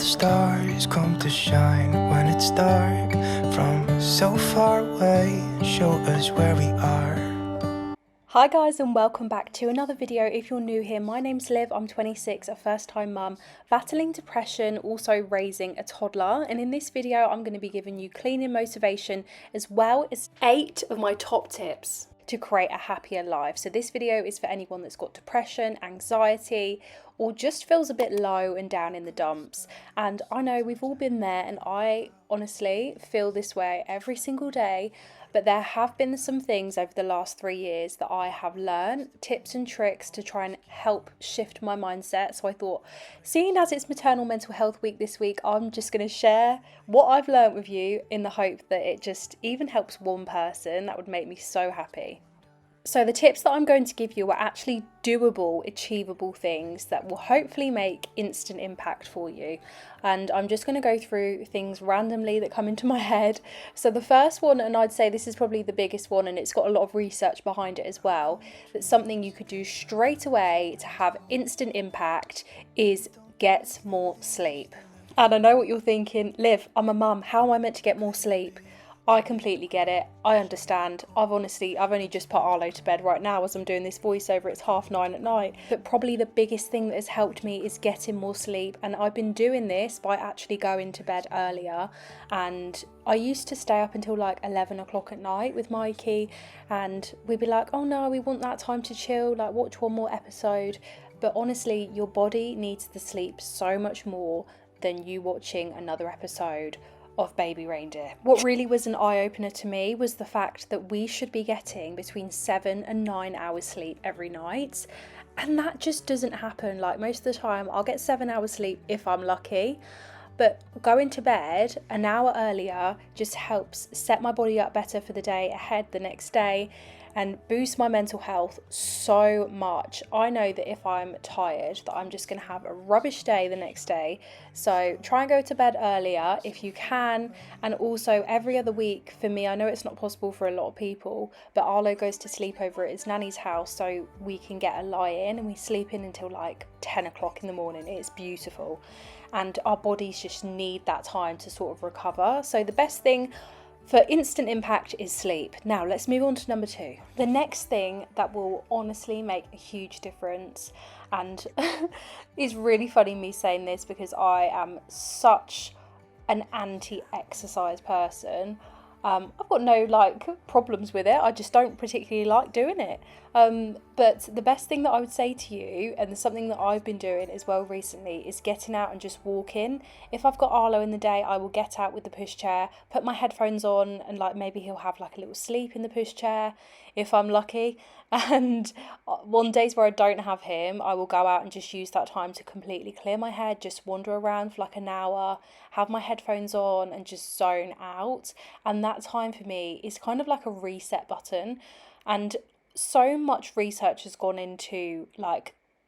stars come to shine when it's dark from so far away. Show us where we are. Hi guys, and welcome back to another video. If you're new here, my name's Liv, I'm 26, a first time mum, battling depression, also raising a toddler, and in this video I'm going to be giving you cleaning motivation as well as 8 of my top tips to create a happier life. So this video is for anyone that's got depression, anxiety, or just feels a bit low and down in the dumps. And I know we've all been there, and I honestly feel this way every single day. But there have been some things over the last 3 years that I have learned, tips and tricks to try and help shift my mindset. So I thought, seeing as it's Maternal Mental Health Week this week, I'm just going to share what I've learned with you in the hope that it just even helps one person. That would make me so happy. So the tips that I'm going to give you are actually doable, achievable things that will hopefully make instant impact for you. And I'm just going to go through things randomly that come into my head. So the first one, and I'd say this is probably the biggest one, and it's got a lot of research behind it as well, that's something you could do straight away to have instant impact, is get more sleep. And I know what you're thinking, Liv, I'm a mum, how am I meant to get more sleep? I completely get it. I understand. I've only just put Arlo to bed right now as I'm doing this voiceover. It's 9:30 at night. But probably the biggest thing that has helped me is getting more sleep. And I've been doing this by actually going to bed earlier. And I used to stay up until like 11 o'clock at night with Mikey. And we'd be like, oh no, we want that time to chill, like watch one more episode. But honestly, your body needs the sleep so much more than you watching another episode of Baby Reindeer. What really was an eye-opener to me was the fact that we should be getting between 7 and 9 hours sleep every night, and that just doesn't happen. Like most of the time I'll get 7 hours sleep if I'm lucky, but going to bed an hour earlier just helps set my body up better for the day ahead the next day and boost my mental health so much. I know that if I'm tired, that I'm just going to have a rubbish day the next day. So try and go to bed earlier if you can. And also every other week, for me, I know it's not possible for a lot of people, but Arlo goes to sleep over at his nanny's house, so we can get a lie in and we sleep in until like 10 o'clock in the morning. It's beautiful. And our bodies just need that time to sort of recover. So the best thing for instant impact is sleep. Now let's move on to number 2. The next thing that will honestly make a huge difference, and it's really funny me saying this because I am such an anti-exercise person. I've got no problems with it. I just don't particularly like doing it. But the best thing that I would say to you, and something that I've been doing as well recently, is getting out and just walking. If I've got Arlo in the day, I will get out with the pushchair, put my headphones on, and maybe he'll have a little sleep in the pushchair if I'm lucky. And one days where I don't have him, I will go out and just use that time to completely clear my head, just wander around for an hour, have my headphones on and just zone out. And that time for me is kind of like a reset button. And so much research has gone into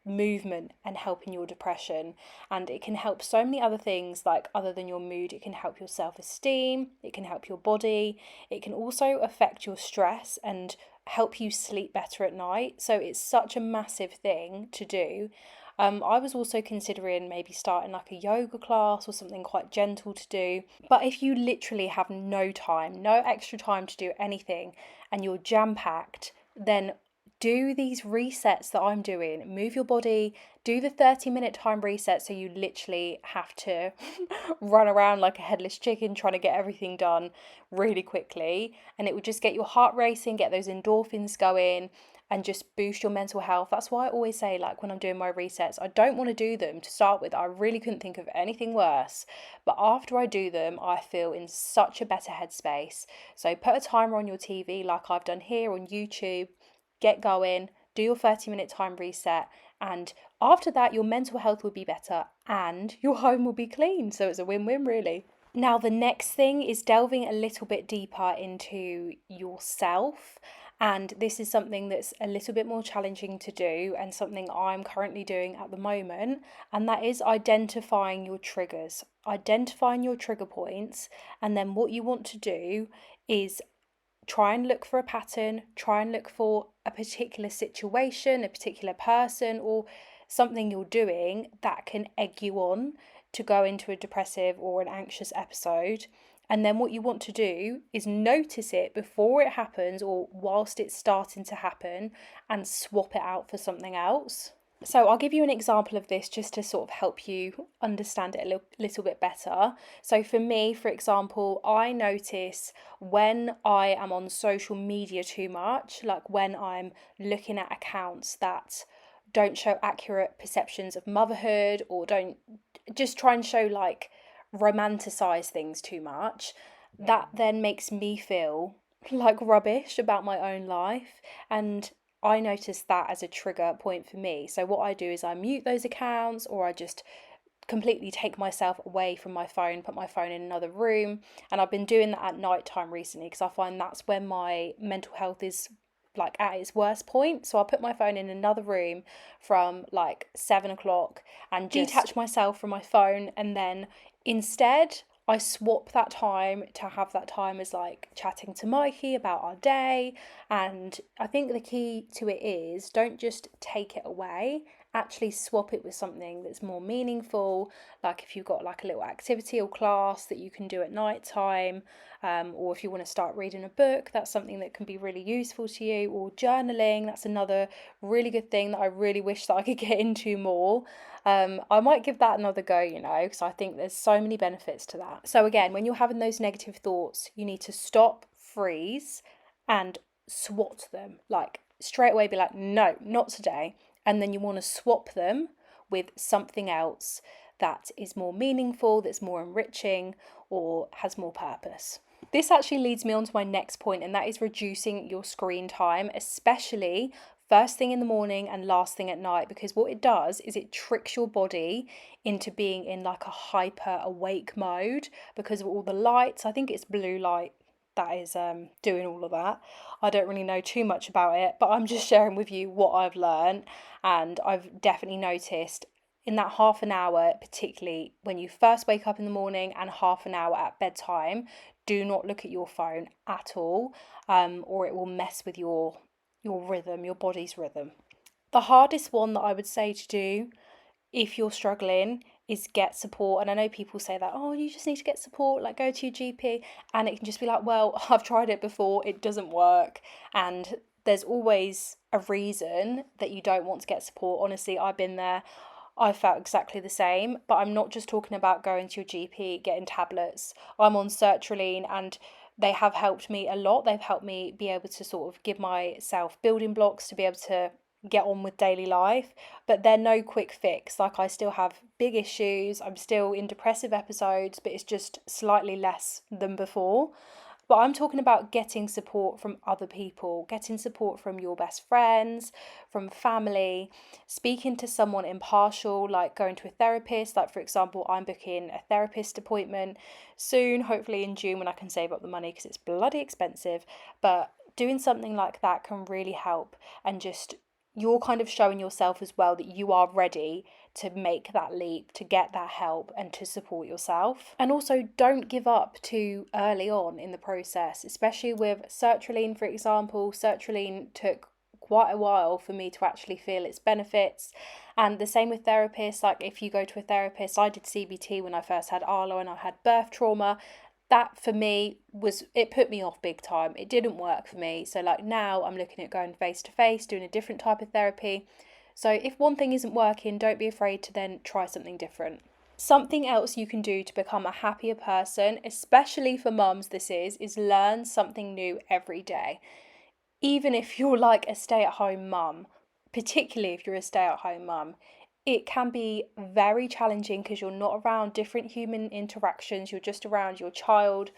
movement and helping your depression, and it can help so many other things. Other than your mood, it can help your self-esteem, it can help your body, it can also affect your stress and help you sleep better at night. So it's such a massive thing to do. I was also considering maybe starting a yoga class or something quite gentle to do. But if you literally have no time, no extra time to do anything, and you're jam-packed, then do these resets that I'm doing. Move your body, do the 30-minute time reset, so you literally have to run around like a headless chicken trying to get everything done really quickly. And it will just get your heart racing, get those endorphins going, and just boost your mental health. That's why I always say, when I'm doing my resets, I don't want to do them to start with. I really couldn't think of anything worse. But after I do them, I feel in such a better headspace. So put a timer on your TV like I've done here on YouTube. Get going, do your 30-minute time reset, and after that your mental health will be better and your home will be clean. So it's a win-win really. Now the next thing is delving a little bit deeper into yourself, and this is something that's a little bit more challenging to do and something I'm currently doing at the moment, and that is identifying your triggers, identifying your trigger points. And then what you want to do is try and look for a pattern, try and look for a particular situation, a particular person, or something you're doing that can egg you on to go into a depressive or an anxious episode. And then what you want to do is notice it before it happens or whilst it's starting to happen, and swap it out for something else. So I'll give you an example of this just to sort of help you understand it a little bit better. So for me, for example, I notice when I am on social media too much, like when I'm looking at accounts that don't show accurate perceptions of motherhood, or don't just try and show like romanticize things too much, that then makes me feel like rubbish about my own life. And I notice that as a trigger point for me. So what I do is I mute those accounts, or I just completely take myself away from my phone, put my phone in another room. And I've been doing that at night time recently because I find that's when my mental health is like at its worst point. So I'll put my phone in another room from like 7 o'clock and just detach myself from my phone, and then instead I swap that time to have that time as like chatting to Mikey about our day. And I think the key to it is don't just take it away, actually swap it with something that's more meaningful. Like if you've got like a little activity or class that you can do at night time, or if you want to start reading a book, that's something that can be really useful to you. Or journaling, that's another really good thing that I really wish that I could get into more. I might give that another go, because I think there's so many benefits to that. So again, when you're having those negative thoughts, you need to stop, freeze, and swat them. Like straight away be like, no, not today. And then you want to swap them with something else that is more meaningful, that's more enriching, or has more purpose. This actually leads me on to my next point, and that is reducing your screen time, especially first thing in the morning and last thing at night, because what it does is it tricks your body into being in like a hyper awake mode because of all the lights. I think it's blue light that is doing all of that. I don't really know too much about it, but I'm just sharing with you what I've learned. And I've definitely noticed in that half an hour, particularly when you first wake up in the morning and half an hour at bedtime, do not look at your phone at all, or it will mess with your rhythm, your body's rhythm. The hardest one that I would say to do if you're struggling is get support. And I know people say that, oh, you just need to get support, like go to your GP. And it can just be like, well, I've tried it before, it doesn't work. And there's always a reason that you don't want to get support. Honestly, I've been there. I felt exactly the same, but I'm not just talking about going to your GP, getting tablets. I'm on sertraline, and they have helped me a lot. They've helped me be able to sort of give myself building blocks to be able to get on with daily life, but they're no quick fix. Like I still have big issues, I'm still in depressive episodes, but it's just slightly less than before. But I'm talking about getting support from other people, getting support from your best friends, from family, speaking to someone impartial, like going to a therapist. Like, for example, I'm booking a therapist appointment soon, hopefully in June when I can save up the money because it's bloody expensive. But doing something like that can really help, and just you're kind of showing yourself as well that you are ready to make that leap, to get that help, and to support yourself. And also, don't give up too early on in the process, especially with sertraline, for example. Sertraline took quite a while for me to actually feel its benefits. And the same with therapists. Like if you go to a therapist, I did CBT when I first had Arlo and I had birth trauma. That for me it put me off big time. It didn't work for me. So like now I'm looking at going face to face, doing a different type of therapy. So if one thing isn't working, don't be afraid to then try something different. Something else you can do to become a happier person, especially for mums, this is learn something new every day. Even if you're like a stay-at-home mum, particularly if you're a stay-at-home mum, it can be very challenging because you're not around different human interactions, you're just around your child.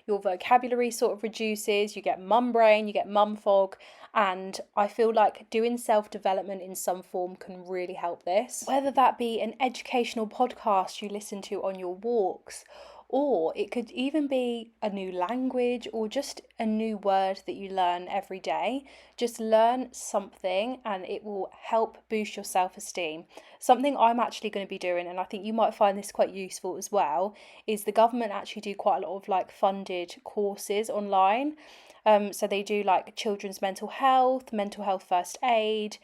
Your vocabulary sort of reduces, you get mum brain, you get mum fog, and I feel like doing self-development in some form can really help this. Whether that be an educational podcast you listen to on your walks, or it could even be a new language or just a new word that you learn every day. Just learn something and it will help boost your self-esteem. Something I'm actually going to be doing, and I think you might find this quite useful as well, is the government actually do quite a lot of like funded courses online. So they do like children's mental health first aid,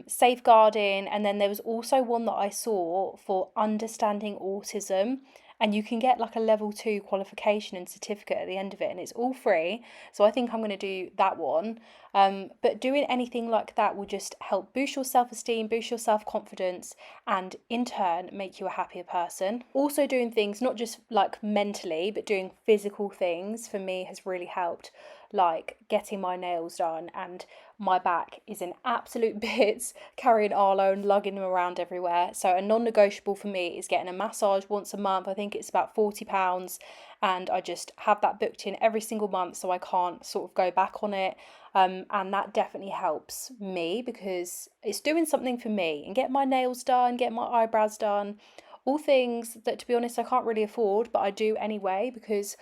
safeguarding, and then there was also one that I saw for understanding autism, and you can get like a level 2 qualification and certificate at the end of it, and it's all free. So I think I'm going to do that one. But doing anything like that will just help boost your self-esteem, boost your self-confidence, and in turn make you a happier person. Also doing things not just like mentally, but doing physical things for me has really helped, like getting my nails done, and my back is in absolute bits carrying Arlo and lugging him around everywhere. So a non-negotiable for me is getting a massage once a month. I think it's about £40, and I just have that booked in every single month, so I can't sort of go back on it. And that definitely helps me because it's doing something for me. And get my nails done, get my eyebrows done, all things that, to be honest, I can't really afford, but I do anyway because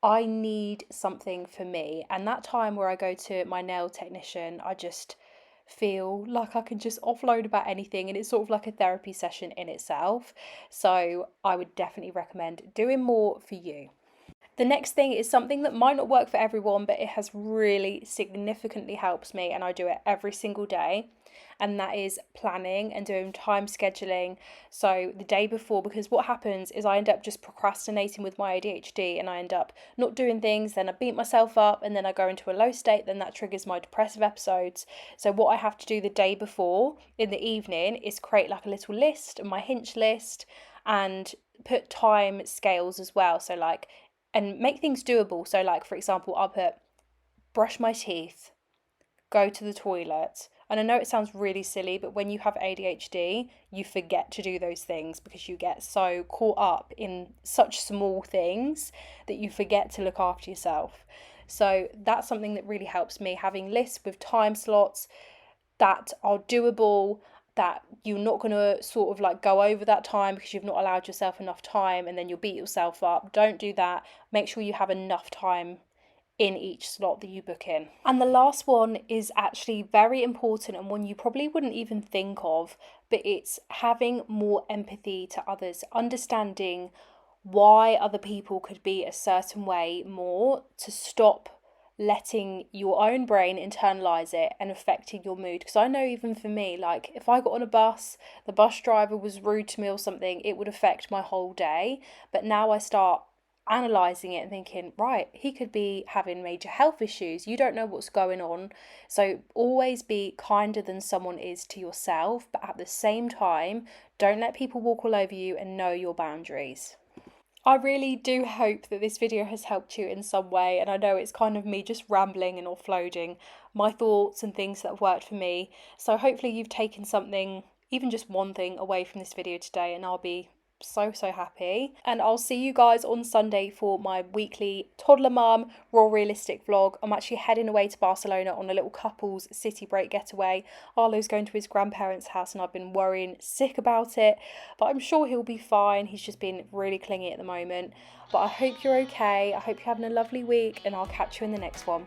I need something for me. And that time where I go to my nail technician, I just feel like I can just offload about anything, and it's sort of like a therapy session in itself. So I would definitely recommend doing more for you. The next thing is something that might not work for everyone, but it has really significantly helped me, and I do it every single day. And that is planning and doing time scheduling. So the day before, because what happens is I end up just procrastinating with my ADHD, and I end up not doing things, then I beat myself up, and then I go into a low state, then that triggers my depressive episodes. So what I have to do the day before in the evening is create like a little list, my hinge list, and put time scales as well. So like, and make things doable. So like, for example, I'll put brush my teeth, go to the toilet. And I know it sounds really silly, but when you have ADHD, you forget to do those things because you get so caught up in such small things that you forget to look after yourself. So that's something that really helps me, having lists with time slots that are doable, that you're not going to sort of like go over that time because you've not allowed yourself enough time and then you'll beat yourself up. Don't do that. Make sure you have enough time in each slot that you book in. And the last one is actually very important, and one you probably wouldn't even think of, but it's having more empathy to others, understanding why other people could be a certain way more, to stop letting your own brain internalize it and affecting your mood. Because I know even for me, like if I got on a bus, the bus driver was rude to me or something, it would affect my whole day. But now I start analysing it and thinking, right, he could be having major health issues. You don't know what's going on. So always be kinder than someone is to yourself, but at the same time, don't let people walk all over you, and know your boundaries. I really do hope that this video has helped you in some way, and I know it's kind of me just rambling and offloading my thoughts and things that have worked for me. So hopefully you've taken something, even just one thing, away from this video today, and I'll be so happy. And I'll see you guys on Sunday for my weekly toddler mum raw realistic vlog. I'm actually heading away to Barcelona on a little couples city break getaway. Arlo's going to his grandparents' house, and I've been worrying sick about it, but I'm sure he'll be fine. He's just been really clingy at the moment. But I hope you're okay. I hope you're having a lovely week, and I'll catch you in the next one.